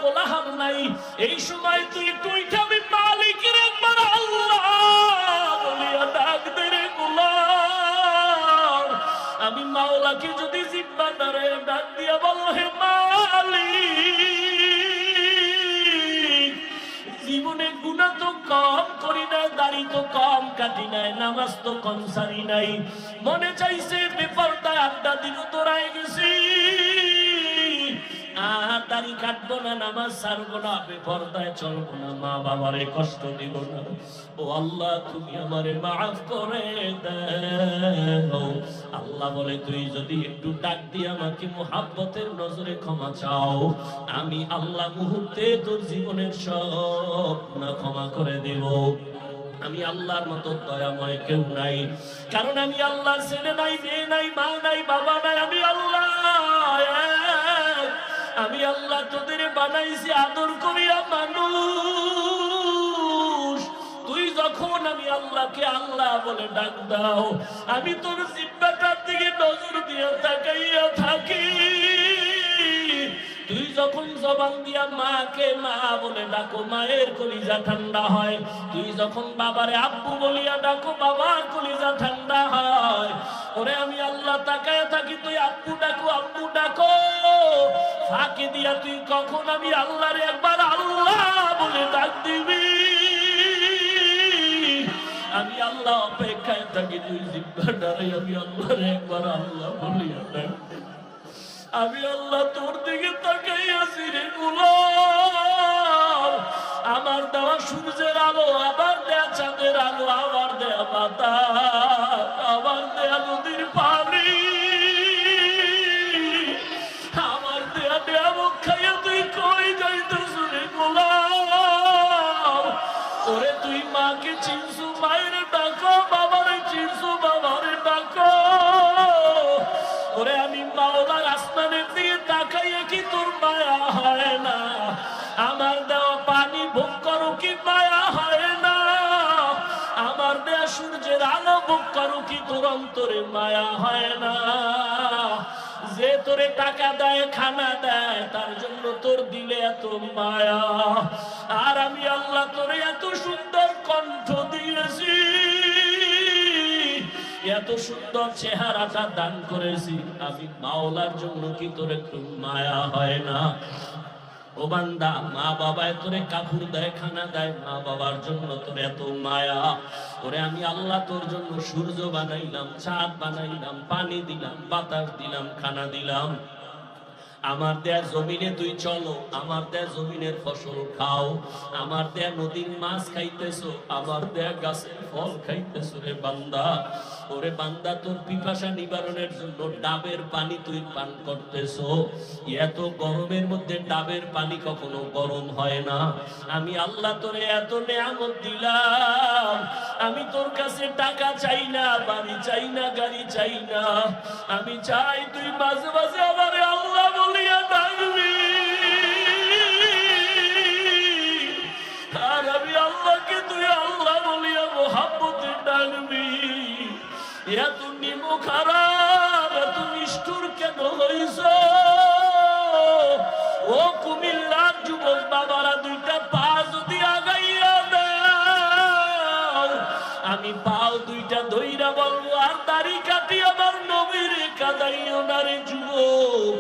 কোলাহল নাই। এই সময় তুই তুইটা আমি মালিকের একবার আল্লাহ বলিয়া ডাক দে রে গোলাম। আমি মাওলাকে যদি জিব্বা ধরে ডাক দিয়া বলো হে মালিক, জীবনে গুনাহ তো কম করি নাই, দাড়ি তো কম কাটি নাই, নামাজ তো কম সারি নাই, মনে চাইছে বেপরদায় আড্ডা দিন তোরাই গেছি, আর দাড়ি কাটবো না, নামাজ ছাড়বো না, বেপরদায় চলবো না, মা বাবারে কষ্ট দিব না। ও আল্লাহ তুমি আমারে মাফ করে দাও। আল্লাহ বলে তুই যদি একটু ডাক দিয়ে আমাকে মুহাব্বতের নজরে ক্ষমা চাও, আমি আল্লাহ মুহূর্তে তোর জীবনের সব গুনাহ ক্ষমা করে দেব। আমি আল্লাহর মতো দয়াময় কেউ নাই, কারণ আমি আল্লাহর ছেলে নাই, মেয়ে নাই, মা নাই, বাবা নাই, আমি আল্লাহ এক। আমি আল্লাহ তোদের বানাইছি আদর করিয়া মানুষ। তুই যখন আমি আল্লাহকে আল্লাহ বলে ডাক দাও, আমি তোর জিব্বাটার দিকে নজর দিয়ে তাকাইয়া থাকি। তুই যখন জবান দিয়া মাকে মা বলে ডাকো, মায়ের কলিজা ঠান্ডা হয়। তুই যখন বাবারে আব্বু বলিয়া ডাকো, বাবার কলিজা ঠান্ডা হয়। ওরে আমি আল্লাহ তাকায়া থাকি, তুই আব্বু ডাকো, আব্বু ডাকো, ফাঁকি দিয়া তুই কখন আমি আল্লাহরে একবার আল্লাহ বলে ডাক দিবি। আমি আল্লাহ অপেক্ষায় থাকি, তুই জিব্বাটারে আমি আল্লাহরে একবার আল্লাহ বলিয়া ডাক। আমি আল্লাহ তোর দিকে তাকাইয়াছি রে গোলাম। আমার দেওয়া সূর্যের আলো, আবার দেয়া চাঁদের আলো, আবার দেয়া বাতাস, আবার দেয়া নদীর পানি, আমার দেয়া দেয়া মুখ খাইয়া তুই কই যাইতেছ রে গোলাম। ওরে তুই মাকে চিনছু, মায়ের ডাকো, বাবারে চিনছু, বাবারে ডাকো। ওরে আমি মাওলার আসমানের দিকে তাকাইয়া কি তোর মায়া হয় না? আমার দেওয়া পানি ভোগ করো কি মায়া হয় না? আমার দেয়া সূর্যের আলো ভোগ করো কি তোর অন্তরে মায়া হয় না? যে তোরে টাকা দেয়, খানা দেয়, তার জন্য তোর দিলে এত মায়া। আর আমি আল্লাহ তোরে এত সুন্দর কণ্ঠ দিয়েছি, এত সুন্দর চেহারাটা দান করেছি, আমি মাওলার জন্য কি তোর একটু মায়া হয় না? ও বান্দা, মা বাবায় তোরে কাপড় দেয়, খানা দেয়, মা বাবার জন্য তোর এত মায়া। ওরে আমি আল্লাহ তোর জন্য সূর্য বানাইলাম, চাঁদ বানাইলাম, পানি দিলাম, বাতাস দিলাম, খানা দিলাম। আমার দেয়া জমিনে তুই চলো, আমার দেয়া জমিনের ফসল খাও, আমার দেয়া নদীর মাছ খাইতেছো, আমার দেয়া গাছের ফল খাইতেছো রে বান্দা। ওরে বান্দা, তোর পিপাসা নিবারণের জন্য ডাবের পানি তুই পান করতেছো। এত গরমের মধ্যে ডাবের পানি কখনো গরম হয় না। আমি আল্লাহ তোরে এত নেয়ামত দিলাম, আমি তোর কাছে টাকা চাই না, বাড়ি চাই না, গাড়ি চাই না। আমি চাই তুই মাঝে মাঝে আমারে আল্লাহ বলিয়া ডাকবি। আর আমি আল্লাহকে তুই আল্লাহ বলিয়া মোহাব্বতে ডাকবি। এত নিমো খারাপ, এত নিষ্ঠুর কেন হইছ? ও কুমিল্লার যুবক বাবারা, দুইটা পা যদি আগাইয়া দাও, আমি পাও দুইটা ধইরা বলবো, আর দাড়ি কাটি আমার নবীর কাদাইও না রে যুবক।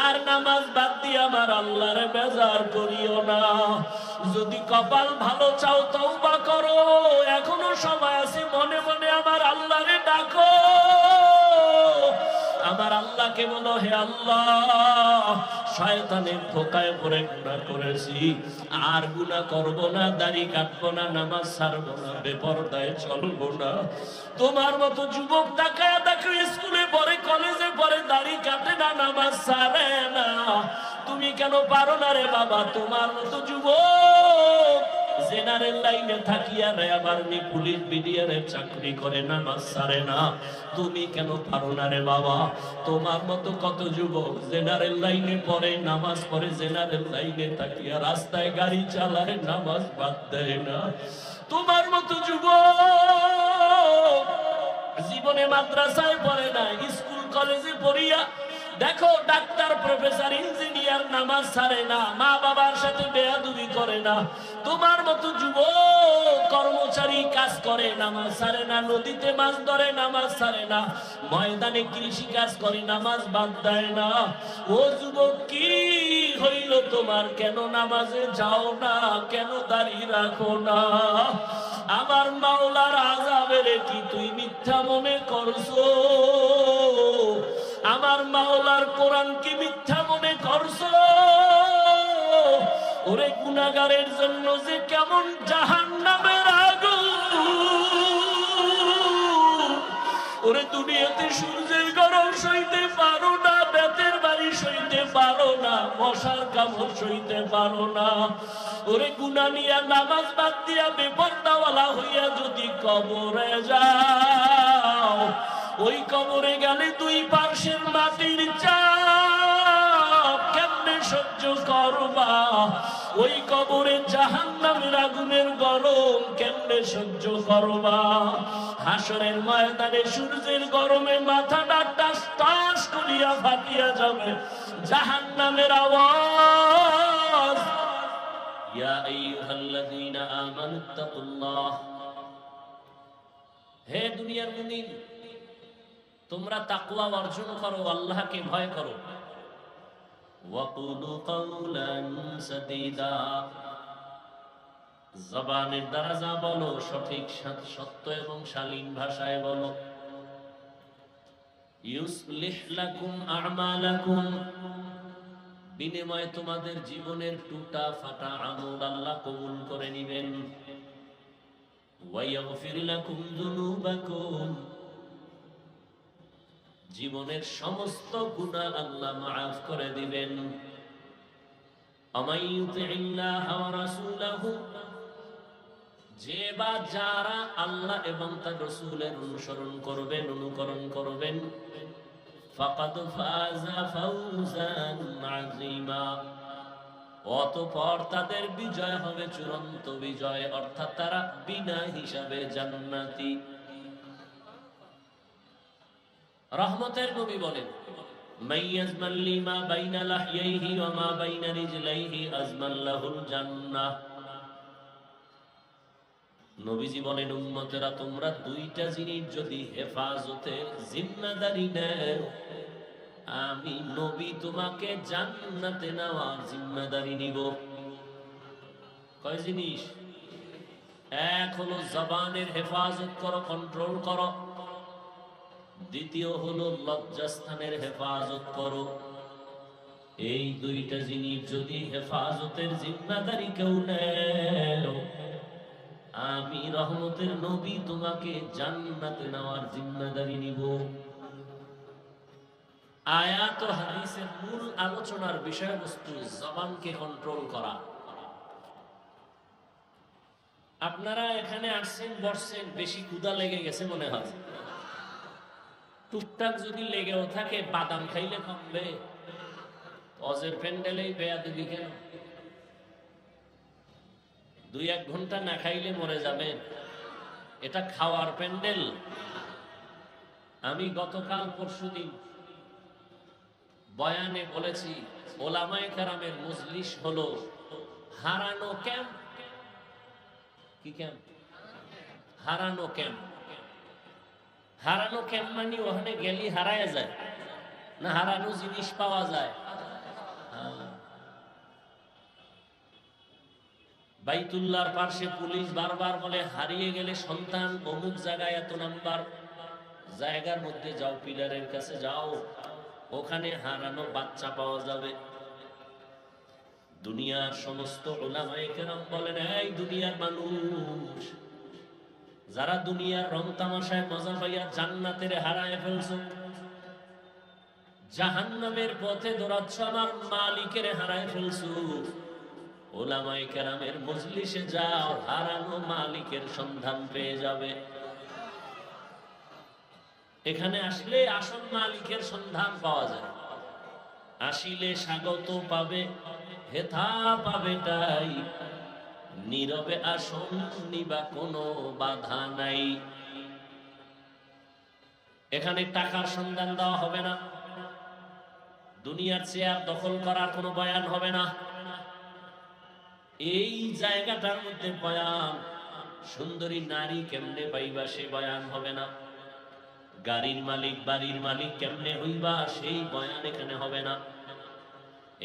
আর নামাজ বাদ দিয়ে আমার আল্লাহরে বেজার করিও না। যদি কপাল ভালো চাও তওবা করো, এখনো সময় আছে, মনে মনে আমার আল্লাহরে ডাকো। আমার আল্লাহকে বলো, হে আল্লাহ, শয়তানের ধোকায় পড়ে গুনাহ করেছি, আর গুনাহ করব না, দাড়ি কাটবো না, নামাজ ছাড়বো না, বেপরদায় চলবো না। তোমার মতো যুবক তাকায়া দেখো, স্কুলে পড়ে, কলেজে পড়ে, দাড়ি কাটে না, নামাজ ছাড়ে না। তুমি কেন পারো না রে বাবা? তোমার মতো যুবক জেনারেল লাইনে থাকিয়া রে আবার পুলিশ বিডিআরের চাকরি করে, নামাজ ছাড়ে না। তুমি কেন পারো না রে বাবা? তোমার মতো কত যুবক জেনারেল লাইনে পড়ে, নামাজ পড়ে, জেনারেল লাইনে থাকিয়া রাস্তায় গাড়ি চালায়, নামাজ বাদ দেয় না। তোমার মতো যুবক জীবনে মাদ্রাসায় পড়ে না, স্কুল কলেজে পড়িয়া দেখো ডাক্তার, প্রফেসর, ইঞ্জিনিয়ার না নামাজ ছাড়ে না, মা বাবার সাথে বেয়াদবি করে না, তোমার মতো যুবক কর্মচারী কাজ করে নামাজ ছাড়ে না, নদীতে মাছ ধরে নামাজ ছাড়ে না, ময়দানে কৃষি কাজ করে নামাজ বাদ দেয় না, ও যুবক কি হইল তোমার? কেন নামাজে যাও না? কেন দাঁড়িয়ে রাখো না? আমার মাওলার আযাবের কি তুই মিথ্যা মনে করছো? আমার মাওলার কোরআন কি মিথ্যা মনে করছো? ওরে গুনাহগারের জন্য যে কেমন জাহান্নামের আগুন, ওরে দুনিয়াতে সূর্যের গরম সইতে পারো না, বেতের বাড়ি সইতে পারো না, মশার কামড় সইতে পারো না, ওরে গুনাহ নিয়া নামাজ বাদ দিয়া বেপরদাওয়ালা হইয়া যদি কবরে যাও, ওই কবরে গেলে দুই পার্শ্বের মাটির চাপ কেমনে সহ্য করবা? ওই কবরে জাহান্নামের আগুনের গরম কেমনে সহ্য করবা? হাসরের ময়দানে সূর্যের গরমে মাথাটা টাস টাস করিয়া ফাটিয়া যাবে, জাহান্নামের আওয়াজ। ইয়া আইয়ুহাল্লাযীনা আমানুত্তাকুল্লাহ, হে দুনিয়ার মুমিন, তোমরা তাকওয়া অর্জন করো, আল্লাহকে ভয় করো। ওয়াকুলু কাওলান সাদীদা, জবানের দ্বারা যা বলো সঠিক সত্য এবং শালীন ভাষায় বলো। ইউসলিহ লাকুম আ'মালাকুম, বিনিময়ে তোমাদের জীবনের টুটা ফাটা আমল আল্লাহ কবুল করে নেবেন। ওয়া ইয়াগফির লাকুম যুনুবাকুম, জীবনের সমস্ত গুনাহ আল্লাহ মাফ করে দিবেন। আমাইয়ুতিল্লাহ ওয়া রাসূলাহু, যে বা যারা আল্লাহ এবং তার রাসূলের অনুসরণ করবেন, অনুকরণ করবেন, ফাকাদ ফাযা ফাওজান আযীমা, অতঃপর তাদের বিজয় হবে চূড়ান্ত বিজয়, অর্থাৎ তারা বিনা হিসাবে জান্নাতি। রহমতের নবী বলেন, মাইয়াজমাল লিমা বাইনা লাহইহি ওয়া মা বাইনা রিজলাইহি আজমাল লাহুল জান্নাহ। নবীজি বলেন, উম্মতেরা তোমরা দুইটা জিনিস যদি হেফাজতে জিম্মাদারি নেও, আমি নবী তোমাকে জান্নাতে নেওয়ার জিম্মাদারি নিব। কয় জিনিস? এক হলো জবানের হেফাজত করো, কন্ট্রোল করো। দ্বিতীয় হলো লজ্জাস্থানের হেফাজত করো। এই দুইটা জিনিস যদি হেফাজতের জিম্মাদারি কেউ নেও, আমি রহমতের নবী তোমাকে জান্নাতে নেওয়ার জিম্মাদারি নিব। আয়াত ও হাদিসের মূল আলোচনার বিষয়বস্তু জবানকে কন্ট্রোল করা। আপনারা এখানে আসছেন, বসছেন, বেশি ক্ষুধা লেগে গেছে মনে হয়। টুকটাক যদি লেগেও থাকে, বাদাম খাইলে কমবে? অজের প্যান্ডেলেই বেয়াদবি কেন? 2-1 ঘন্টা না খাইলে মরে যাবেন, এটা খাওয়ার প্যান্ডেল? আমি গতকাল পরশুদিন বয়ানে বলেছি, ওলামায়ে কেরামের মজলিস হলো হারানো ক্যাম্প। কি ক্যাম্প? হারানো ক্যাম্প। হারানো ক্যাম্প মানে ওখানে গেলি হারায় যায় না, হারানো জিনিস পাওয়া যায়। বাইতুল্লাহর পাশে পুলিশ বারবার বলে, হারিয়ে গেলে সন্তান অমুক জায়গায় এত নাম্বার জায়গার মধ্যে যাও, পিলারের কাছে যাও, ওখানে হারানো বাচ্চা পাওয়া যাবে। দুনিয়ার সমস্ত উলামায়ে কেরাম বলেন, এই দুনিয়ার মানুষ যারা দুনিয়ার রং তামাশায় মজা পাইয়া জান্নাতের হারায় ফেলছো, জাহান্নামের পথে দৌড়াচ্ছ, আমার মালিকের হারায় ফেলছো, উলামায়ে কেরামের মজলিসে যাও, হারানো মালিকের সন্ধান পেয়ে যাবে। এখানে আসলে আসল মালিকের সন্ধান পাওয়া যায়। আসিলে স্বাগত পাবে, হেথা পাবে তাই, নীরবে আসন নিবা কোনো বাধা নাই। এখানে টাকার সন্ধান দেওয়া হবে না, দুনিয়ার চেয়ার দখল করার কোনো বয়ান হবে না। এই জায়গাটার মধ্যে বয়ান, সুন্দরী নারী কেমনে পাইবা সে বয়ান হবে না। গাড়ির মালিক বাড়ির মালিক কেমনে হইবা সেই বয়ান এখানে হবে না।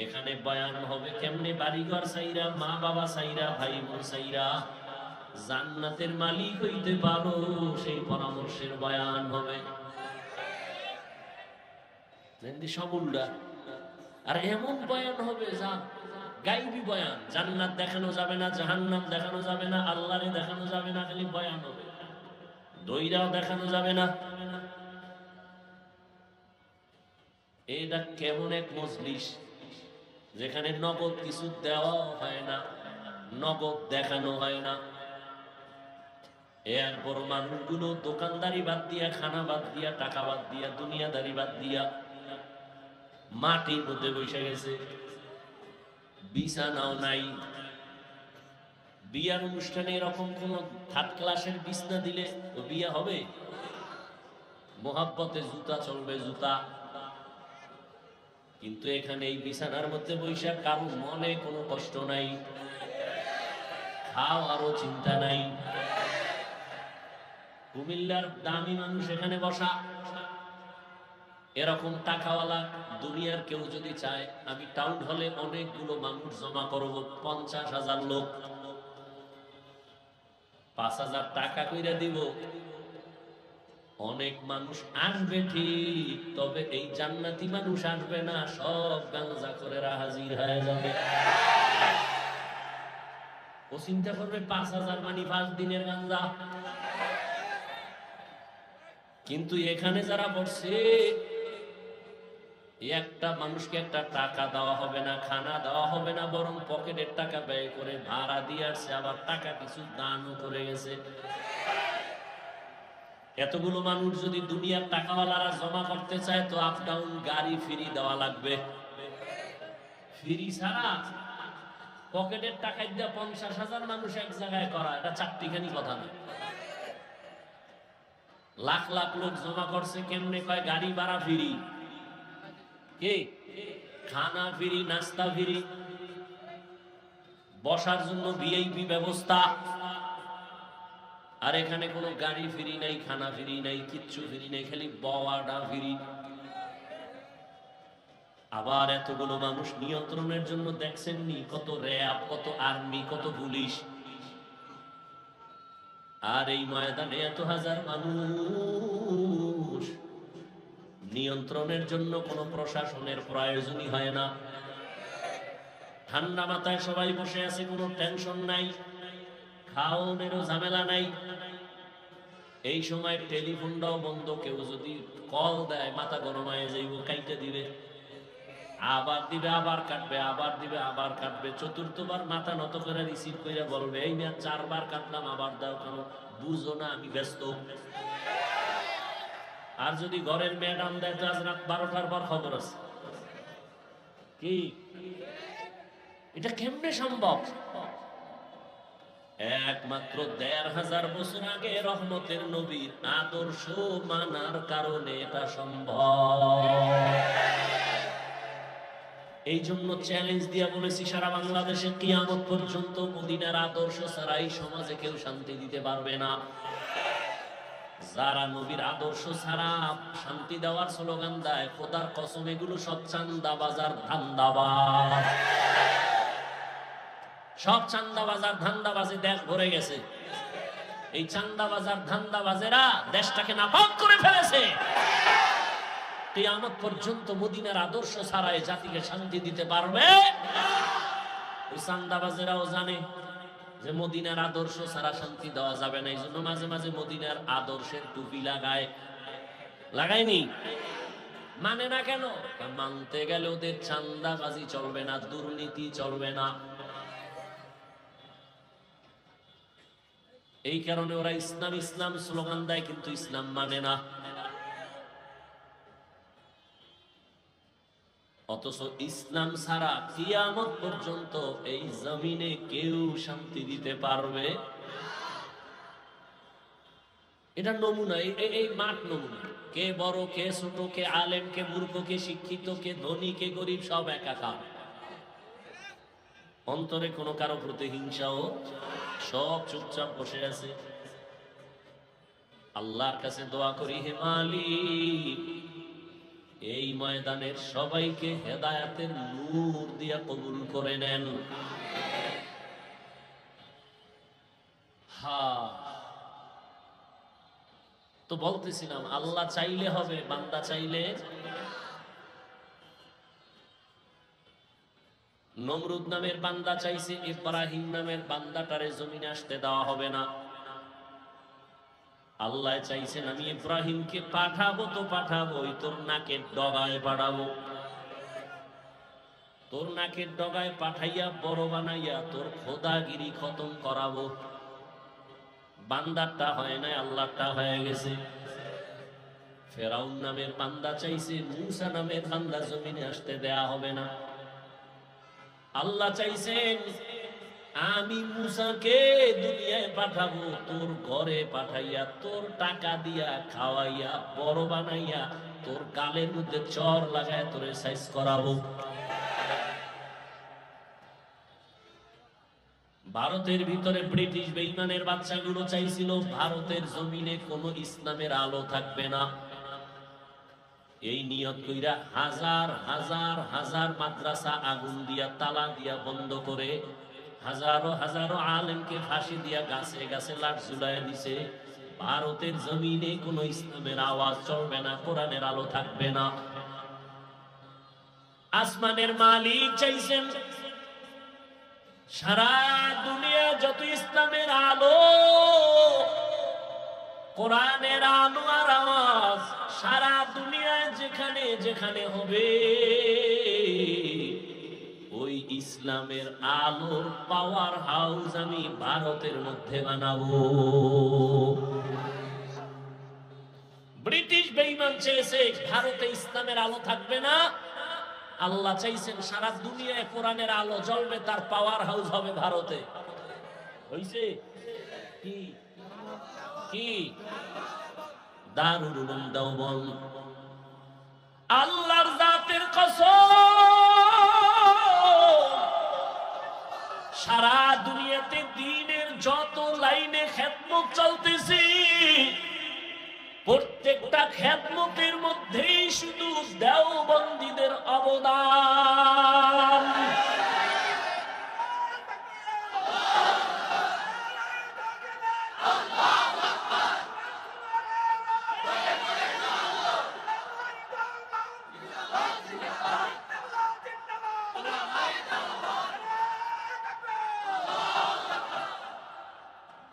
এখানে বয়ান হবে কেমনে বাড়িঘর সাইরা, মা বাবা সাইরা, ভাই বোন সাইরা জান্নাতের মালিক হইতে পারো, সেই পরামর্শের বয়ান হবে। সবুলটা আর এমন বয়ান হবে যা গাইবি বয়ান। জান্নাত দেখানো যাবে না, জাহান্নাম দেখানো যাবে না, আল্লাহরে দেখানো যাবে না, খালি বয়ান হবে। দইরাও দেখানো যাবে না। এটা কেমন এক মজলিস যেখানে নগদ কিছু দেওয়া হয় না, নগদ দেখানো হয় না। এরপর মানুষগুলো দোকানদারি বাদ দিয়া, খানা বাদ দিয়া, টাকা বাদ দিয়া, দুনিয়াদারি বাদ দিয়া মাটির মধ্যে বসে গেছে। বিছানাও নাই। বিয়ার অনুষ্ঠানে এরকম কোন থার্ড ক্লাসের বিছনা দিলে তো বিয়া হবে? মোহাব্বতে জুতা চলবে, জুতা। কিন্তু এখানে এই বিছানার মধ্যে বৈশাখ কারো মনে কোনো কষ্ট নাই, খাও আরো চিন্তা নাই। কুমিল্লার দামি মানুষ এখানে বসা। এরকম টাকাওয়ালা দুনিয়ার কেউ যদি চায় আমি টাউন হলে অনেকগুলো মানুষ জমা করব, 50,000 লোক, 5,000 টাকা কইরা দিব, অনেক মানুষ আসবে ঠিক, তবে এই জান্নাতি মানুষ আসবে না, সব গাঞ্জা করে হাজির হয়ে যাবে। ও চিন্তা করবে 5,000 মানে 5 দিনের গাঞ্জা। কিন্তু এখানে যারা বসছে একটা মানুষকে একটা টাকা দেওয়া হবে না, খানা দেওয়া হবে না, বরং পকেটের টাকা ব্যয় করে ভাড়া দিয়ে আসছে, আবার টাকা কিছু দানও করে গেছে। এতগুলো মানুষ যদি দুনিয়ার টাকাওয়ালারা জমা করতে চায় তো আপ ডাউন গাড়ি ফ্রি দেওয়া লাগবে। ফ্রি ছাড়া পকেটের টাকায় দিয়ে 50,000 মানুষ এক জায়গায় করা, এটা চারটিখানি কথা না। লাখ লাখ লোক জমা করছে কেমনে? কয় গাড়ি ভাড়া ফ্রি, কি খানা ফ্রি, নাস্তা ফ্রি, বসার জন্য ভিআইপি ব্যবস্থা। আর এখানে কোনো গাড়ি ফ্রি নাই, খানা ফ্রি নাই, কিচ্ছু ফ্রি নাই, খালি বওয়াটা ফ্রি। আবার এতগুলো মানুষ নিয়ন্ত্রণের জন্য দেখছেননি কত র্যাব, কত আর্মি, কত পুলিশ। আর এই ময়দানে এত হাজার মানুষ, নিয়ন্ত্রণের জন্য কোনো প্রশাসনের প্রয়োজনই হয় না। ঠান্ডা মাথায় সবাই বসে আছে, কোনো টেনশন নাই, খাওয়ানোরও ঝামেলা নাই। এই সময় টেলিফোনটাও বন্ধ, কেউ যদি কল দেয় মাথা গরম হয়ে যাইব, কাইটে দিবে, আবার দিবে, আবার কাটবে, আবার দিবে, আবার কাটবে। চতুর্থবার মাথা নত করে রিসিভ করে বলবে এই মেয়ে 4 বার কাটলাম, আবার দাও কেন? বুঝো না আমি ব্যস্ত। আর যদি ঘরের ম্যাডাম দেয় তো আজ রাত 12টার পর খবর আছে। কি এটা কেমনে সম্ভব? একমাত্র 1,500 বছর আগে রহমতের নবীর আদর্শ মানার কারণে এটা সম্ভব। এই জন্য চ্যালেঞ্জ দিয়া বলেছি সারা বাংলাদেশে কিয়ামত পর্যন্ত মদিনার আদর্শ ছাড়া এই সমাজে কেউ শান্তি দিতে পারবে না। যারা নবীর আদর্শ ছাড়া শান্তি দেওয়ার স্লোগান দেয়, খোদার কসম এগুলো সব চান্দাবাজার, ধান্দাবাজ। সব চান্দাবাজার, ধান্দাবাজে দেশ ভরে গেছে। এই চান্দাবাজার, ধান্দাবাজেরা দেশটাকে নাপাক করে ফেলেছে। কিয়ামত পর্যন্ত মদিনার আদর্শ ছাড়া এই জাতিকে শান্তি দিতে পারবে? ওই চান্দাবাজেরাও জানে যে মদিনার আদর্শ ছাড়া শান্তি দেওয়া যাবে না। এই জন্য মাঝে মাঝে মদিনার আদর্শের টুপি লাগায়। লাগায়নি? মানে না কেন? মানতে গেলে ওদের চান্দাবাজি চলবে না, দুর্নীতি চলবে না। এই কারণে ওরা ইসলাম ইসলাম স্লোগান দেয়, কিন্তু ইসলাম মানে না। অথচ ইসলাম ছাড়া কিয়ামত পর্যন্ত এই জমিনে কেউ শান্তি দিতে পারবে এটা নমুনা, এই মাঠ নমুনা। কে বড়, কে ছোট, কে আলেম, কে মূর্খ, কে শিক্ষিত, কে ধনী, কে গরিব, সব একাকার। অন্তরে কোনো কারো প্রতি হিংসাও, সব চুপচাপ বসে আছে। আল্লাহর কাছে দোয়া করি, হে মালিক, এই ময়দানের সবাইকে হেদায়াতের নূর দিয়া কবুল করে নেন। তো বলতেছিলাম, আল্লাহ চাইলে হবে, বান্দা চাইলে। নমরুদ নামের বান্দা চাইছে, ইব্রাহিম নামের বান্দাটারে জমিনে আসতে দেওয়া হবে না। আল্লাহ চাইছেন আমি ইব্রাহিমকে পাঠাবো তো পাঠাবো, তোর নাকের ডগায় পাঠাবো। তোর নাকের ডগায় পাঠাইয়া বড় বানাইয়া তোর খোদাগিরি খতম করাবো। বান্দারটা হয় নাই, আল্লাহটা হয়ে গেছে। ফেরাউন নামের বান্দা চাইছে, মূসা নামের বান্দা জমিনে আসতে দেয়া হবে না। আল্লাহ চাইছেন আমি মূসাকে দুনিয়ায় পাঠাবো, তোর ঘরে পাঠাইয়া তোর টাকা দিয়া খাওয়াইয়া বড় বানাইয়া তোর গালের মধ্যে চর লাগায় তোরে সাইজ করাবো। ভারতের ভিতরে ব্রিটিশ বেঈমানের বাচ্চাগুলো চাইছিল ভারতের জমিনে কোনো ইসলামের আলো থাকবে না। এই নিয়ত কইরা হাজার হাজার হাজার মাদ্রাসা আগুন দিয়া তালা দিয়া বন্ধ করে হাজারো হাজারো আলেমকে ফাঁসি দিয়া গাছে গাছে লাট ঝুলাইয়া দিছে। ভারতের জমিনে কোনো ইসলামের আওয়াজ চলবে না, কোরআনের আলো থাকবে না। আসমানের মালিক চাইছেন সারা দুনিয়া যত ইসলামের আলো, কোরআনের আলো আর আওয়াজ সারা দুনিয়ায় যেখানে যেখানে হবে, ওই ইসলামের আলোর পাওয়ার হাউস আমি ভারতের মধ্যে বানাবো। ব্রিটিশ বেঈমান চেয়েছে ভারতে ইসলামের আলো থাকবে না, আল্লাহ চাইছেন সারা দুনিয়ায় কোরআনের আলো জ্বলবে, তার পাওয়ার হাউস হবে ভারতে। হইছে কি কি দারুল উলুম দেওবন্দ। আল্লাহর জাতের কসম, সারা দুনিয়াতে দ্বীনের যত লাইনে খেদমত চলতেছে, প্রত্যেকটা খেদমতের মধ্যেই শুধু দেওবন্দীদের অবদান।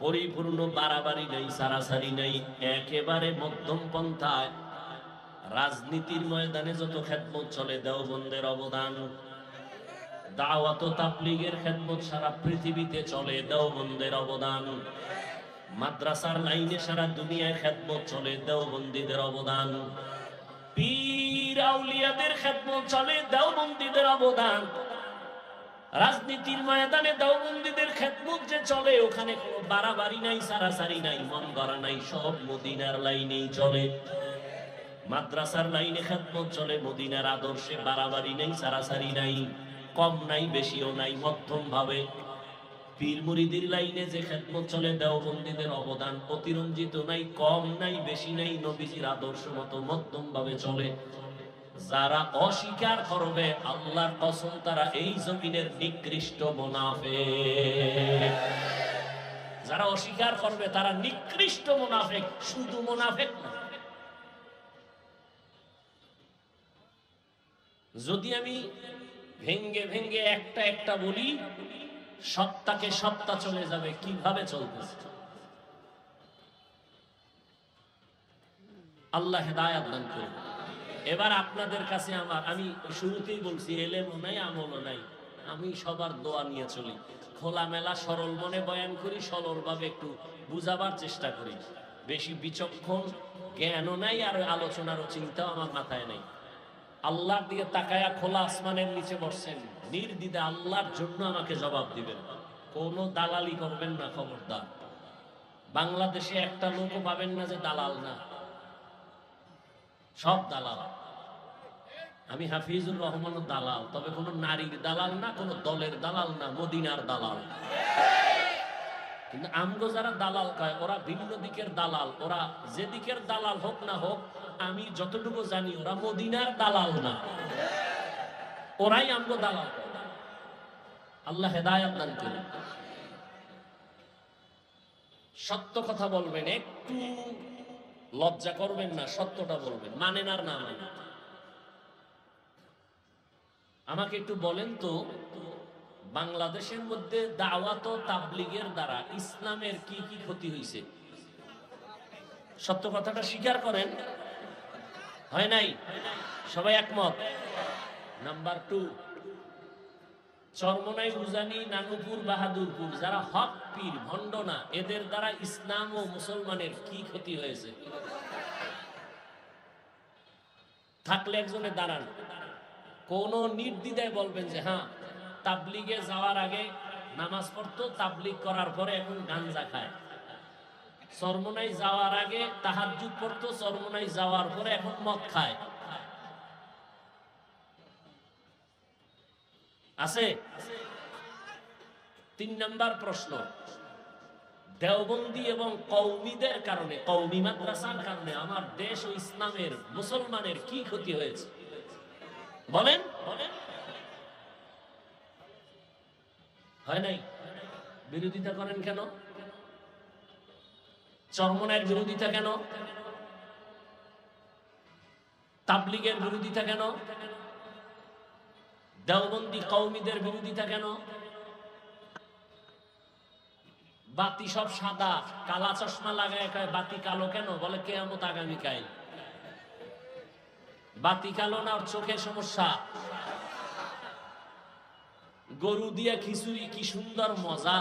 পরিপূর্ণ বাড়াবাড়ি নাই, সারাসারি নাই, একেবারে মধ্যম পন্থায়। রাজনীতির ময়দানে যত খেদমত চলে দেওবন্দের অবদান, দাওয়াত ও তাবলীগের খেদমত সারা পৃথিবীতে চলে দেওবন্দের অবদান, মাদ্রাসার লাইনে সারা দুনিয়ায় খেদমত চলে দেওবন্দীদের অবদান, পীর আউলিয়াদের খেদমত চলে দেওবন্দীদের অবদান। রাজনীতির ময়দানে দেওবন্দীদের খেদমত যে চলে, ওখানে কোনো বাড়াবাড়ি নাই, সারাসারি নাই, মন গড়া নাই, সব মদিনার লাইনেই চলে। মাদ্রাসার লাইনে খেদমত চলে মদিনার আদর্শে, বাড়াবাড়ি নাই, সারাসারি নাই, কম নাই বেশিও নাই, মধ্যম ভাবে। পীর মুরিদির লাইনে যে খেদমত চলে, দেওবন্দীদের অবদান অতিরঞ্জিত নাই, কম নাই বেশি নাই, নবীজির আদর্শ মতো মধ্যম ভাবে চলে। যারা অস্বীকার করবে আল্লাহর কসম তারা এই জমিনের নিকৃষ্ট মুনাফিক। যারা অস্বীকার করবে তারা নিকৃষ্ট মুনাফিক, শুধু মুনাফিক না। যদি আমি ভেঙ্গে ভেঙ্গে একটা একটা বলি, সত্তাকে সত্তা চলে যাবে। কিভাবে চলতেছে? আল্লাহ হেদায়েত দান করুন। এবার আপনাদের কাছে আমি শুরুতেই বলছি, এলেমও নাই, আমলও নাই, আমি সবার দোয়া নিয়ে চলি, খোলামেলা সরল মনে বয়ান করি, সরলভাবে একটু বুঝাবার চেষ্টা করি। বেশি বিচক্ষণ জ্ঞানও নাই, আর আলোচনারও চিন্তাও আমার মাথায় নাই। আল্লাহর দিকে তাকায়া খোলা আসমানের নিচে বসছেন, নির্দ্বিধা আল্লাহর জন্য আমাকে জবাব দিবেন, কোনো দালালি করবেন না, খবরদার। বাংলাদেশে একটা লোকও পাবেন না যে দালাল না, সব দালাল। আমি হাফিজুর রহমানের দালাল, তবে কোনো নারীর দালাল না, কোনো দলের দালাল না, মদিনার দালাল। কিন্তু আমগো যারা দালাল কয় ওরা ভিন্ন দিকের দালাল। ওরা যে দিকের দালাল হোক না হোক, আমি যতটুকু জানি ওরা মদিনার দালাল না, ওরাই আমগো দালাল। আল্লাহ হেদায়েত দান করুন। সত্য কথা বলবেন, একটু লজ্জা করবেন না, সত্যটা বলবেন, মানেন আর না মানেন। আমাকে একটু বলেন তো, বাংলাদেশের মধ্যে দাওয়াত ও তাবলীগের দ্বারা ইসলামের কি কি ক্ষতি হয়েছে? সত্য কথাটা স্বীকার করেন। হয় নাই? সবাই একমত? নাম্বার 2, চরমনাই, উজানি, নানুপুর, বাহাদুরপুর যারা হক পীর ভণ্ড না, এদের দ্বারা ইসলাম ও মুসলমানের কি ক্ষতি হয়েছে? থাকলে একজনে দাঁড়ান, কোন নির্দ্বিধায় বলবেন যে হ্যাঁ, তাবলীগে যাওয়ার আগে নামাজ পড়তো, তাবলীগ করার পরে এখন গাঞ্জা খায়। চরমনাই যাওয়ার আগে তাহাজ্জুদ পড়তো, চরমনাই যাওয়ার পরে এখন মদ খায়। আছে? 3 নাম্বার প্রশ্ন, দেওবন্দি এবং কওমিদের কারণে, কওমি মাদ্রাসার কারণে আমার দেশ ও ইসলামের মুসলমানের কি ক্ষতি হয়েছে? বলেন। হয় নাই? বিরোধিতা করেন কেন? চরমনাইয়ের বিরোধিতা কেন? তাবলীগের বিরোধিতা কেন? দেওবন্দি কওমিদের বিরোধিতা কেন? বাতি সব সাদা, কালা চশমা লাগায় কয় বাতি কালো কেন? বলে কিয়ামত আগামীকাল। বাতি কালো না, ওর চোখের সমস্যা। গরু দিয়া খিচুড়ি কি সুন্দর মজা।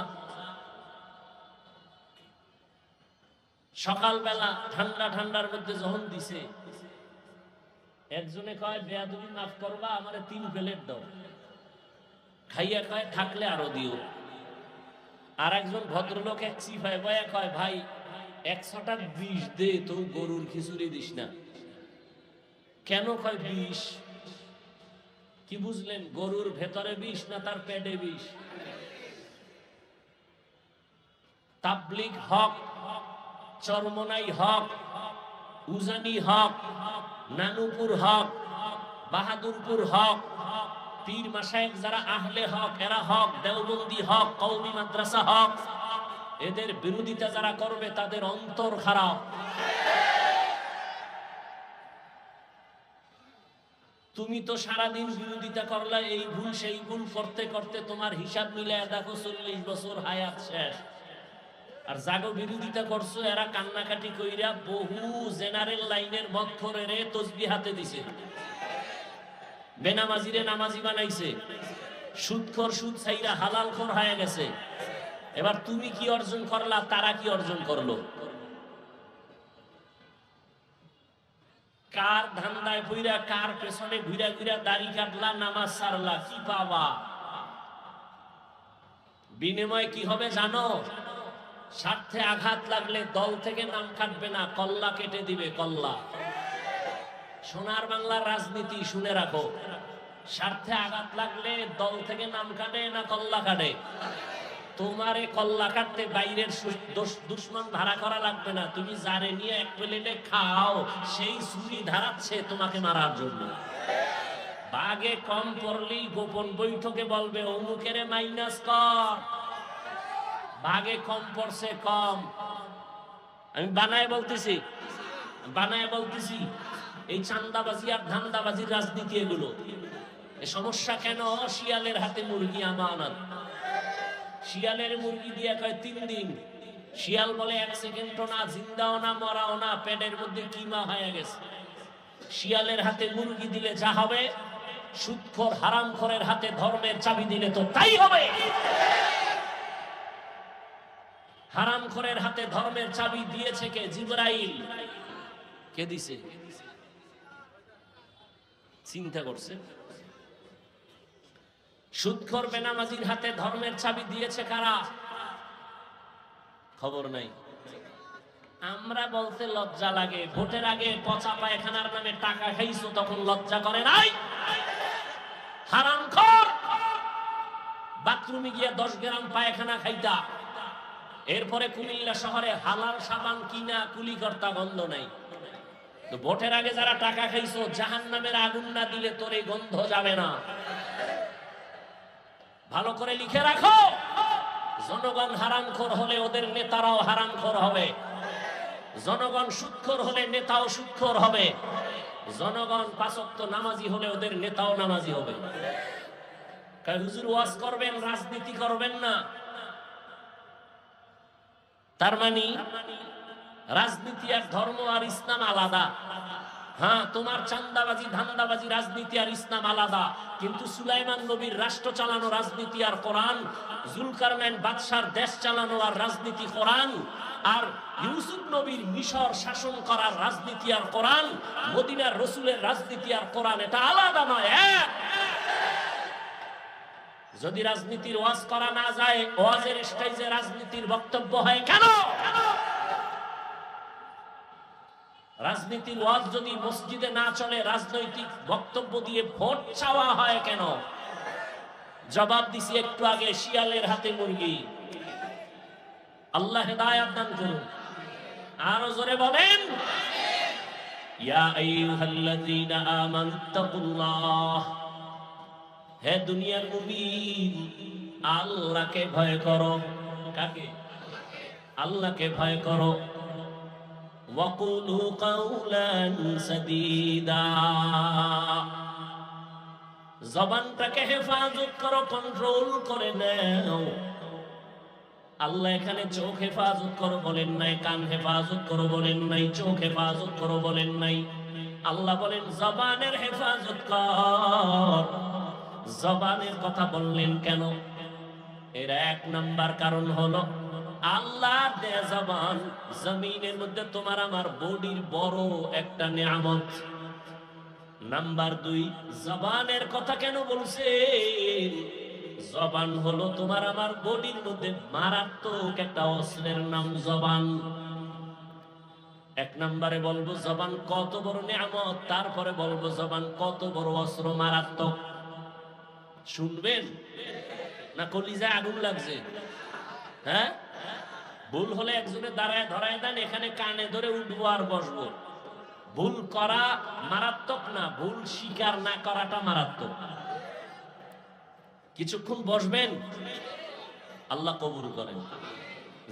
সকালবেলা ঠান্ডা ঠান্ডার মধ্যে যখন দিছে, একজনে কয় বেয়াদবি মাফ করবা, আমারে 3 প্লেট দাও। খাইয়া কয় থাকলে আরো দিও। আর একজন ভদ্রলোক এক চিফায় বয়া কয় ভাই 100 টাকা বিষ দে, তো গরুর খিচুড়ি দিস না কেন? কয় বিষ। কি বুঝলেন? গরুর ভেতরে বিষ না তার পেটে বিষ? তাবলীগ হক, চরমনাই হক, উজানি হক, নানুপুর হক, বাহাদুরপুর হক, পীর মাশায়েখ যারা আহলে হক এরা হক, দেওবন্দি হক, কওমি মাদ্রাসা হক। এদের বিরোধিতা যারা করবে তাদের অন্তর খারাপ। তুমি তো সারাদিন বিরোধিতা করলা, এই ভুল সেই ভুল করতে করতে তোমার হিসাব মিলায় দেখো 40 বছর হায়াত শেষ। আর যাগো বিরোধিতা করছো এরা কান্নাকাটি কইরা বহু জেনারেল লাইনের মত করে রে তসবিহ হাতে দিছে, বেনামাজিরে নামাজি বানাইছে, সুদখোর সুদ ছাইরা হালালখোর হয়ে গেছে। এবার তুমি কি অর্জন করলা, তারা কি অর্জন করলো? কার ধান্দায় ঘুরা, কার পেছনে ঘুরা ঘুরা দাড়ি কাটলা, নামাজ সারলা, কি পাবা? বিনিময় কি হবে জানো? স্বার্থে আঘাত লাগলে দল থেকে নাম কাটবে না, কল্লা কেটে দিবে, কল্লা। সোনার বাংলার রাজনীতি শুনে রাখো, স্বার্থে আঘাত লাগলে দল থেকে নাম কাটে না কল্লা কাটে? তোমারে কল্লা কাটতে বাইরের দুশ্মন ধারা করা লাগবে না। তুমি যারে নিয়ে 1 প্লেটে খাও, সেই ছুরি ধারাচ্ছে তোমাকে মারার জন্য। বাগে কম পড়লেই গোপন বৈঠকে বলবে অমুকেরে মাইনাস কর, ভাগে কম পড়ছে কম। আমি বানায় বলতেছি এই চান্দাবাজি আর ধান্দাবাজির রাজনীতি এগুলো। এ সমস্যা কেন? শিয়ালের হাতে মুরগি আমানত। শিয়ালের মুরগি দিয়ে কয় 3 দিন। শিয়াল বলে 1 সেকেন্ডও না, জিন্দাও না, মরাও না, পেটের মধ্যে কিমা হয়ে গেছে। শিয়ালের হাতে মুরগি দিলে যা হবে, সুদখোর হারামখোরের হাতে ধর্মের চাবি দিলে তো তাই হবে। হারামখোরের হাতে ধর্মের চাবি দিয়েছে কে? জিবরাইল। কে দিছে? চিন্তা করছে? সুদখোর বেনামাজির হাতে ধর্মের চাবি দিয়েছে কারা? খবর নাই। আমরা বলতে লজ্জা লাগে, ভোটের আগে পচা পায়খানার নামে টাকা খাইছো তখন লজ্জা করে নাই? হারামখোর, বাথরুমে গিয়ে 10 গ্রাম পায়খানা খাইতা, এরপরে কুমিল্লা শহরে হালাল সাবান কিনা কুলি কর্তা গন্ধ নাই। তো ভোটের আগে যারা টাকা খাইছো, জাহান্নামের আগুন না দিলে তোর এই গন্ধ যাবে না। ভালো করে লিখে রাখো, জনগণ হারামখোর হলে ওদের নেতারাও হারামখোর হবে, জনগণ সুদখোর হলে নেতাও সুদখোর হবে, জনগণ 5 ওয়াক্ত নামাজি হলে ওদের নেতাও নামাজি হবে। হুজুর ওয়াজ করবেন, রাজনীতি করবেন না, তার মানে রাজনীতি আর ধর্ম আর ইসলাম আলাদা। হ্যাঁ, তোমার চান্দাবাজি ধান্দাবাজি রাজনীতি আর ইসলাম আলাদা, কিন্তু সুলাইমান নবীর রাষ্ট্র চালানো রাজনীতি আর কোরআন, জুলকারনাইন বাদশার দেশ চালানো আর রাজনীতি কোরআন, আর ইউসুফ নবীর মিশর শাসন করার রাজনীতি আর কোরআন, মদিনার রসুলের রাজনীতি আর কোরআন, এটা আলাদা নয়, এক। যদি রাজনীতির ওয়াজ করা না যায়, ওয়াজের স্টেজে রাজনীতির বক্তব্য হয় কেন? রাজনীতির ওয়াজ যদি মসজিদে না চলে, রাজনৈতিক বক্তব্য দিয়ে ভোট চাওয়া হয় কেন? জবাব দিছি একটু আগে, শিয়ালের হাতে মুরগি। আল্লাহ হেদায়েত দান করুন। আরো জোরে বলেন, ইয়া আইয়ুহাল্লাযীনা আমানুত্তাকুল্লাহ, হে দুনিয়ার মুমিন, আল্লাহকে ভয় করো। কাকে? আল্লাহকে ভয় করো। ওয়াকুলু কাওলান সাদীদা, জবানটাকে হেফাজত করো, কন্ট্রোল করে নাও। আল্লাহ এখানে চোখ হেফাজত করো বলেন নাই, কান হেফাজত করো বলেন নাই, চোখ হেফাজত করো বলেন নাই। আল্লাহ বলেন জবানের হেফাজত কর। জবানের কথা বললেন কেন? এর 1 নাম্বার কারণ হলো, আল্লাহর দেয়া জবান জমিনের মধ্যে তোমার আমার বডির বড় একটা নিয়ামত। নাম্বার 2, জবানের কথা কেন বলছে? জবান হলো তোমার আমার বডির মধ্যে মারাত্মক একটা অস্ত্রের নাম জবান। 1 নম্বরে বলবো জবান কত বড় নিয়ামত, তারপরে বলবো জবান কত বড় অস্ত্র, মারাত্মক। শুনবেন না কলিজায় আগুন লাগছে? হ্যাঁ, ভুল হলে একজনে দাঁড়ায় ধরায় দেন, এখানে কানে ধরে উঠবো আর বসবো। ভুল করা মারাত্মক না, ভুল স্বীকার না করাটা মারাত্মক। কিছুক্ষণ বসবেন, আল্লাহ কবুল করেন।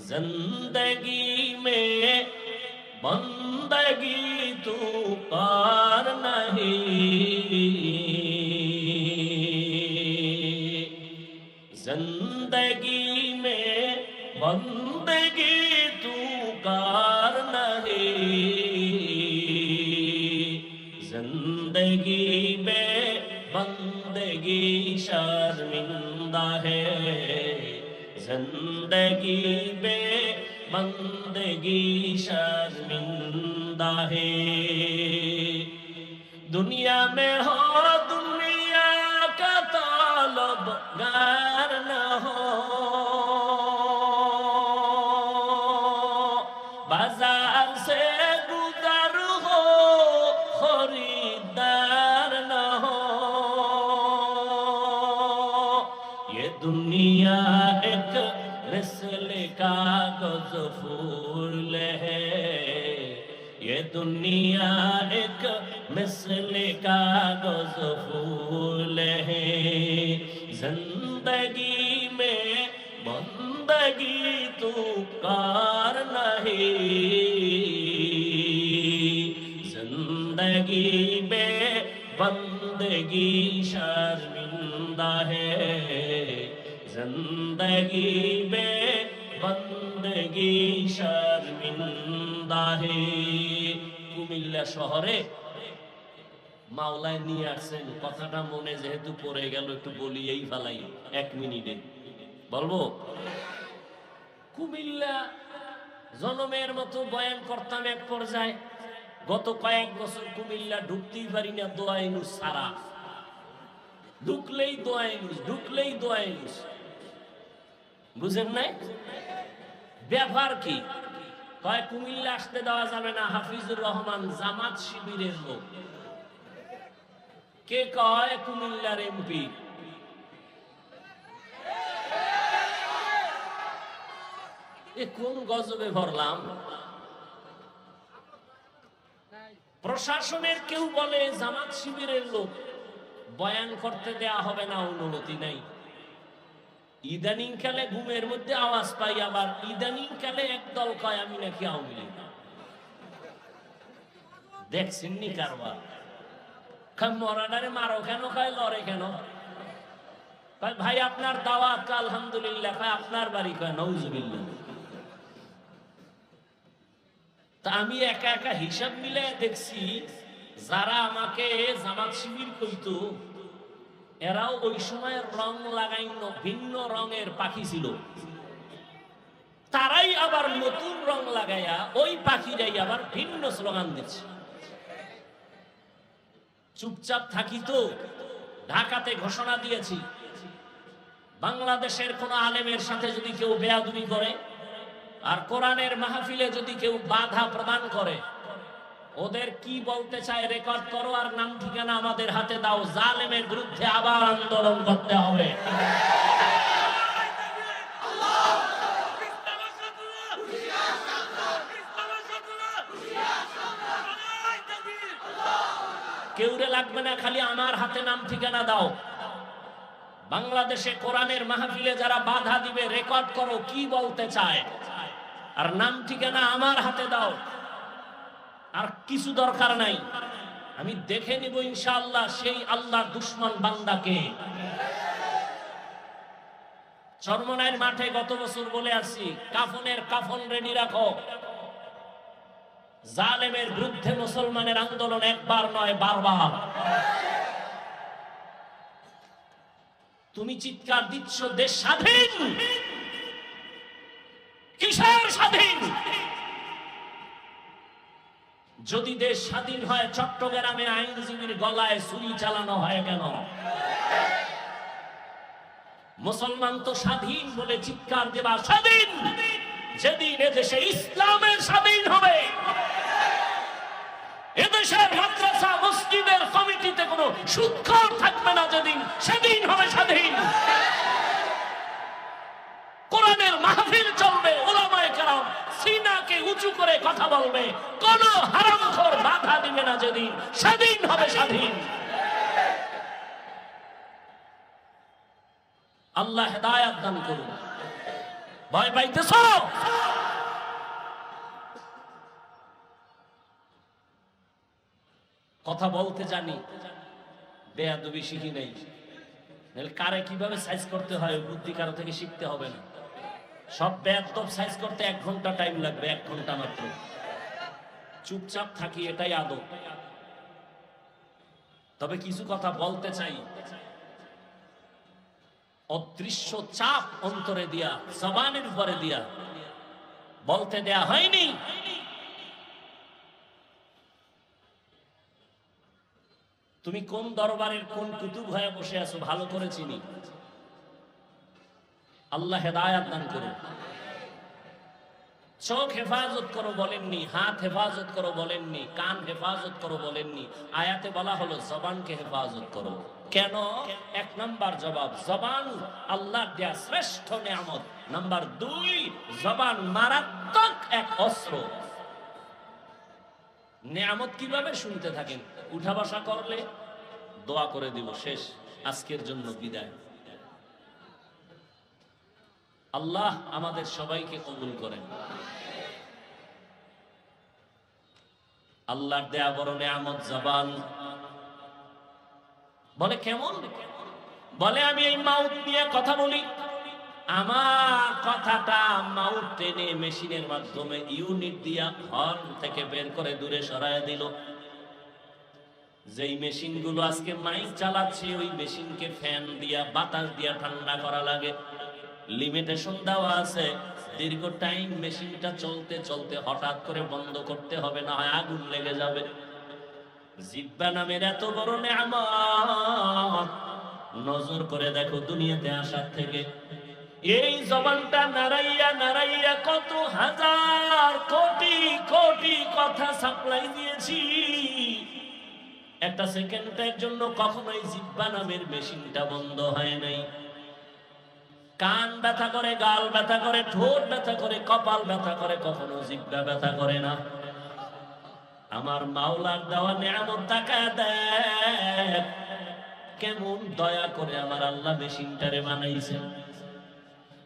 জিন্দেগি মে বন্দগি তু পার নাহি, जिंदगी में बंदगी तू कार नहीं, जिंदगी में बंदगी शर्मिंदा है, जिंदगी में बंदगी शर्मिंदा है। दुनिया में हो दुनिया का तलबगार न हो, बाजार से गुजर हो खरीदार न हो। ये दुनिया एक मिसल कागज फूल है, ये दुनिया एक मिसल कागज फूल है, जिंदगी में बंदगी तू कार नहीं, जिंदगी में बंदगी शर्मिंदा है, जिंदगी में बंदगी शर्मिंदा है। কুমিল্লা শহরে মাওলায় নিয়ে আসছেন, কথাটা মনে যেহেতু পড়ে গেল একটু বলি, এই ফালাই 1 মিনিটে বলবো। কুমিল্লা জনমের মতো বয়ান করতাম, এক পর্যায়ে গত কয়েক বছর কুমিল্লা ঢুকতেই পারি না, দোয়া ইউনুস সারা। ঢুকলেই দোয়া ইউনুস, ঢুকলেই দোয়া ইউনুস। বুঝেন নাই ব্যাপার কি? কয় কুমিল্লা আসতে দেওয়া যাবে না, হাফিজুর রহমান জামাত শিবিরের লোক। কে কয় কুমিল্লার এমপি? এ কোন গজবে ভরলাম? প্রশাসনের কেউ বলে জামাত শিবিরের লোক, বয়ান করতে দেয়া হবে না, অনুমতি নাই। ইদানিং কালে ঘুমের মধ্যে আওয়াজ পাই, আবার ইদানিং কালে একদল কয় আমি নাকি আওয়ামী লীগ। দেখছেন নি কারবার? মরাডারে মারো কেন, কয় লড়ে কেন? কয় ভাই আপনার দাওয়াত, আলহামদুলিল্লাহ। কয় আপনার বাড়ি? কয় নাউজুবিল্লাহ। তা আমি একা একা হিসাব মিলে দেখছি, যারা আমাকে জামাত শিবির কইতো এরাও ওই সময় রং লাগাইন ভিন্ন রঙের পাখি ছিল। তারাই আবার নতুন রং লাগাইয়া ওই পাখিরাই আবার ভিন্ন স্লোগান দিচ্ছে। চুপচাপ থাকি তো? ঢাকাতে ঘোষণা দিয়েছি, বাংলাদেশের কোন আলেমের সাথে যদি কেউ বেয়াদবি করে আর কোরআনের মাহফিলে যদি কেউ বাধা প্রদান করে, ওদের কি বলতে চায় রেকর্ড করো আর নাম ঠিকানা আমাদের হাতে দাও। জালেমের বিরুদ্ধে আবার আন্দোলন করতে হবে। কেউরে লাগবে না, খালি আমার হাতে নাম ঠিকানা দাও। বাংলাদেশে কোরআনের মাহফিলে যারা বাধা দিবে রেকর্ড করো কি বলতে চায়, আর নাম ঠিকানা আমার হাতে দাও। আর কিছু দরকার নাই, আমি দেখে নিব ইনশাআল্লাহ সেই আল্লাহর দুশমন বান্দাকে। চরমনাইয়ের মাঠে গত বছর বলে আসছি, কাফনের কাফন রেডি রাখো। জালেমের বিরুদ্ধে মুসলমানের আন্দোলন একবার নয়, বারবার। তুমি চিৎকার দিচ্ছ দেশ স্বাধীন, কিসের স্বাধীন? যদি দেশ স্বাধীন হয়, চট্টগ্রামে আইনজীবীর গলায় ছুরি চালানো হয় কেন? মুসলমান তো স্বাধীন বলে চিৎকার দেবা স্বাধীন। যেদিন এদেশে ইসলামের স্বাধীন হবে, এদেশের মাদ্রাসা মসজিদের কমিটিতে কোনো সুদখোর থাকবে না, যেদিন সেদিন হবে স্বাধীন। কোরআনের মাহফিল চলবে, উলামায়ে কেরাম সিনাকে উঁচু করে কথা বলবে, কোন হারামখোর বাধা দিবে না, যেদিন সেদিন হবে স্বাধীন। আল্লাহ হেদায়েত দান করুন। ভয় পাইতেছ? কথা বলতে জানি, বেয়াদবি শিখি নাই। কারে কিভাবে সাইজ করতে হয় বুদ্ধি কারো থেকে শিখতে হবে না। সব বেয়াদব সাইজ করতে 1 ঘন্টা টাইম লাগবে, 1 ঘন্টা মাত্র। চুপচাপ থাকি, এটাই আদব। তবে কিছু কথা বলতে চাই, অদৃশ্য চাপ অন্তরে দিয়া, জবানের উপরে দিয়া বলতে দেয়া হয়নি। তুমি কোন দরবারের কোন কুতুব হয়ে বসে আছো ভালো করে চিনি। আল্লাহ হেদায়েত দান করুন। চোখ হেফাজত করো বলেননি, হাত হেফাজত করো বলেননি, কান হেফাজত করো বলেননি। আয়াতে বলা হলো জবানকে হেফাজত করো। কেন? 1 নাম্বার জবাব, জবান আল্লাহর দেয়া শ্রেষ্ঠ নিয়ামত। নাম্বার 2, জবান মারাত্মক এক অস্ত্র। নিয়ামত কিভাবে? শুনতে থাকেন, উঠা বসা করলে দোয়া করে দিব, শেষ, আজকের জন্য বিদায়। আল্লাহ আমাদের সবাইকে কবুল করেন। আল্লাহর দেয়া বড় নিয়ামত জবান। বলে কেমন? বলে আমি এই মাউথ নিয়ে কথা বলি, আমার কথাটা মাউথ টেনে মেশিনের মাধ্যমে ইউনিট দিয়া হর্ন থেকে বের করে দূরে সরায় দিল। যেই মেশিনগুলো আজকে মাইক চালাচ্ছে, ওই মেশিনকে ফ্যান দিয়া বাতাস দিয়া ঠান্ডা করা লাগে, লিমিটেশন দেওয়া আছে। দীর্ঘ টাইম মেশিনটা চলতে চলতে হঠাৎ করে বন্ধ করতে হবে, না হয় আগুন লেগে যাবে। জিহ্বা নামের এত বড় নিয়ামত, নজর করে দেখো দুনিয়াতে আসার থেকে এই জবানটা নাড়াইয়া নাড়াইয়া কত হাজার কোটি কোটি কথা সাপ্লাই দিয়েছি। একটা সেকেন্ডের জন্য কখনোই জিহ্বা নামের মেশিনটা বন্ধ হয় নাই। কান ব্যথা করে, গাল ব্যথা করে, ঠোঁট ব্যথা করে, কপাল ব্যথা করে, কখনো জিহ্বা ব্যথা করে না। আমার মাওলার দেওয়া নিয়ামত তাকায় দেখ, কেমন দয়া করে আমার আল্লাহ মেশিনটারে বানাইছে।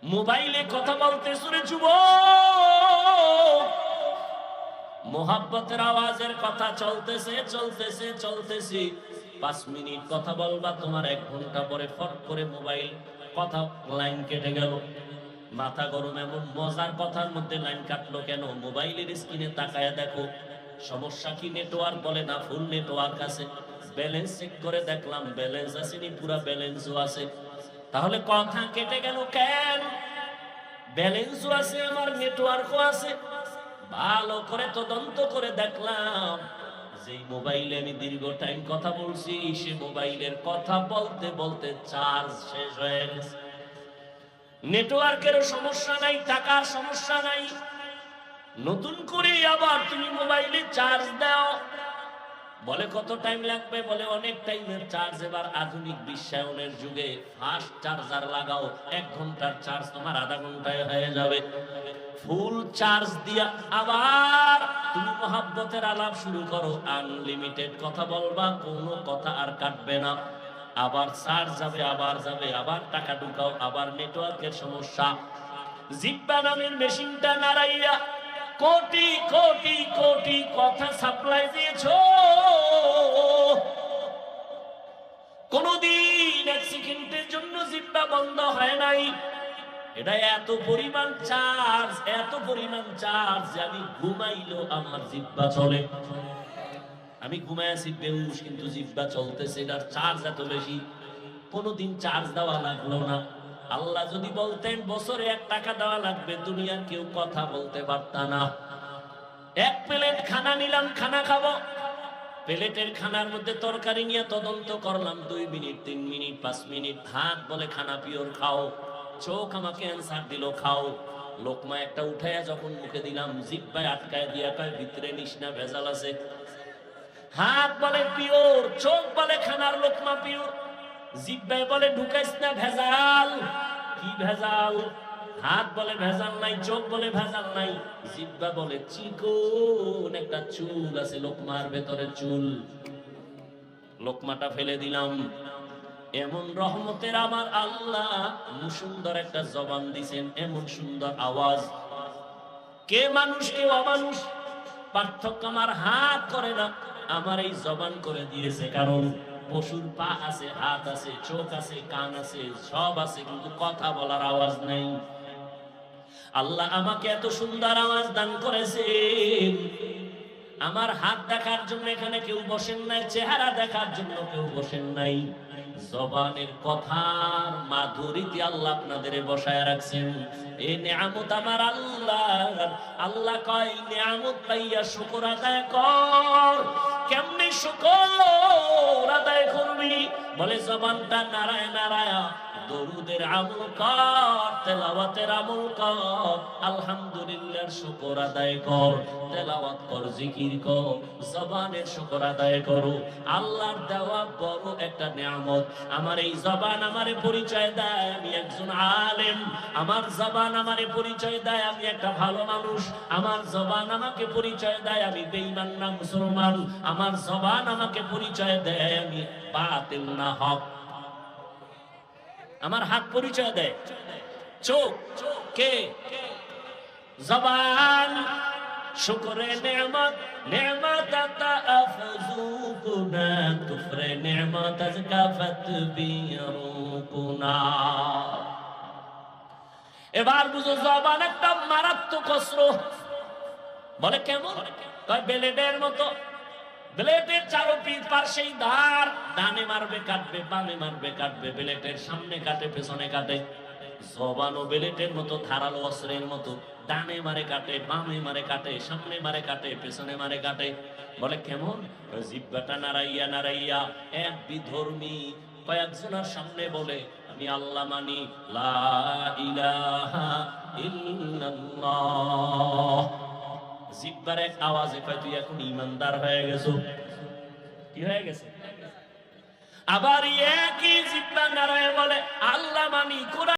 মোবাইলে কথা বলতে শুনে যুবক, মোহাব্বতের আওয়াজের কথা চলতেছে চলতেছে চলতেছে, 5 মিনিট কথা বলবা, তোমার 1 ঘন্টা পরে ফট করে মোবাইল কথা লাইন কেটে গেল। মাথা গরম, এমন মজার কথার মধ্যে লাইন কাটলো কেন? মোবাইলের স্ক্রিনে তাকায় দেখো সমস্যা কি, নেটওয়ার্ক বলে না ফুল নেটওয়ার্ক আছে। ব্যালেন্স চেক করে দেখলাম ব্যালেন্স আসেনি, পুরা ব্যালেন্সও আছে। তাহলে কথা কেটে গেল কেন? ব্যালেন্সও আছে, আমার নেটওয়ার্কও আছে। ভালো করে তদন্ত করে দেখলাম যেই মোবাইলে আমি দীর্ঘ টাইম কথা বলছি, সে মোবাইলের কথা বলতে বলতে চার্জ শেষ হয়ে গেছে। নেটওয়ার্কেরও সমস্যা নাই, টাকার সমস্যা নাই, নতুন করে আবার তুমি মোবাইলে চার্জ দাও। বলে কত টাইম লাগবে? বলে অনেক টাইমের চার্জ। এবার আধুনিক বিশ্বায়নের যুগে ফাস্ট চার্জার লাগাও, 1 ঘন্টার চার্জ তোমার আধা ঘন্টায় হয়ে যাবে। ফুল চার্জ দিয়া আবার তুমি মহাব্বতের আলাপ শুরু করো, আনলিমিটেড কথা বলবা, কোনো কথা আর কাটবে না। আবার চার্জ যাবে, আবার যাবে, আবার টাকা ঢুকাও, আবার নেটওয়ার্কের সমস্যা। জিহ্বা নামের মেশিনটা নাড়াইয়া কোটি কোটি কোটি কথা সাপ্লাই দিয়েছো, কোনদিন 1 সেকেন্ডের জন্য জিহ্বা বন্ধ হয় নাই। এটা এত পরিমাণ চার্জ, এত পরিমাণ চার্জ যে আমি ঘুমাইলো আমার জিহ্বা চলে। আমি ঘুমায় আছি বেহুশ, কিন্তু জিহ্বা চলতেছে, এটার চার্জ এত বেশি। কোনদিন চার্জ দেওয়া লাগলো না। আল্লাহ যদি বলতেন বছরে 1 টাকা দেওয়া লাগবে, দুনিয়ার কেউ কথা বলতে পারত না। 1 প্লেট খানা নিলাম, খানা খাবো, প্লেটের খানার মধ্যে তরকারি নিয়ে তদন্ত করলাম 2 মিনিট 3 মিনিট 5 মিনিট। হাত বলে খানা পিওর খাও, চোখ আমাকে অ্যান্সার দিল খাও। লোকমা একটা উঠাইয়া যখন মুখে দিলাম, জিহ্বায় আটকায় দিয়া কয় ভিতরে নিস না, ভেজাল আছে। হাত বলে পিওর, চোখ বলে খানার লোকমা পিওর, জিহ্বায় বলে ঢুকাইস না, ভেজাল। কি ভেজাল? হাত বলে ভেজাল নাই, চোখ বলে ভেজাল নাই, জিহ্বা বলে চিকন একটা চুল আছে লোকমার ভেতরে, চুল। লোকমাটা ফেলে দিলাম। এমন রহমতের আমার আল্লাহ সুন্দর একটা জবান দিছেন, এমন সুন্দর আওয়াজ। কে মানুষ কে অমানুষ পার্থক্য আমার হাত করে না, আমার এই জবান করে দিয়েছে। কারণ পশুর পা আছে, হাত আছে, চোখ আছে, কান আছে, সব আছে, কিন্তু কথা বলার আওয়াজ নেই। আল্লাহ আমাকে এত সুন্দর আওয়াজ দান করেছেন। আমার হাত দেখার জন্য এখানে কেউ বসেন নাই, চেহারা দেখার জন্য কেউ বসেন নাই, জবানের কথার মাধুরীতে আল্লাহ আপনাদের বসায় রাখছেন। এই নিয়ামত আমার আল্লাহ। আল্লাহ কয় নিয়ামত পাইয়া শুকর আদায় কর। কেমনে শুকর আদায় করবি? বলে জবানটা নারায় নারায় দরুদের আমল কর, তেলাওয়াতের আমল কর, আলহামদুলিল্লাহর শুকর আদায় কর, তেলাওয়াত কর, জিকির কর, জবানের শুকর আদায় করো। আল্লাহর দেওয়া বড় একটা নিয়ামত। আমার এই জবান আমারে পরিচয় দেয় আমি একজন আলেম, আমার জবান আমারে পরিচয় দেয় আমি একটা ভালো মানুষ, আমার জবান আমাকে পরিচয় দেয় আমি বেঈমান না মুসলমান, আমার জবান আমাকে পরিচয় দেয় আমি বাতিল না হক। আমার হাত পরিচয় দেয়, চোখ কে? জবান। শুকরে নেমত নেমত আতা আফজুকুনা, কুফরে নেমত আজকাফত বিরুকুনা। এবার বুঝো জবান একটা মারাত্মক অস্ত্র। বলে কেমন? কয় ব্লেডের মতো। ব্লেডের চারপাশেই ধার, ডানে মারবে কাটবে, বামে মারবে কাটবে, ব্লেডের সামনে কাটে পেছনে কাটে। জবানও ব্লেডের মতো, ধারালো অস্ত্রের মতো, ডানে মারে কাটে, বামে মারে কাটে, সামনে মারে কাটে, পেছনে মারে কাটে। বলে কেমন? জিহ্বাটা নাড়াইয়া নাড়াইয়া এক বিধর্মী কয়েকজনের সামনে বলে আমি আল্লাহ মানি, লা ইলাহা ইল্লাল্লাহ। জিহ্বার এক আওয়াজে কয় তুই এখন ঈমানদার হয়ে গেছো। কি হয়ে গেছে? আবার একই জিহ্বা নাড়ায় বলে আল্লাহ মানি, কোরআন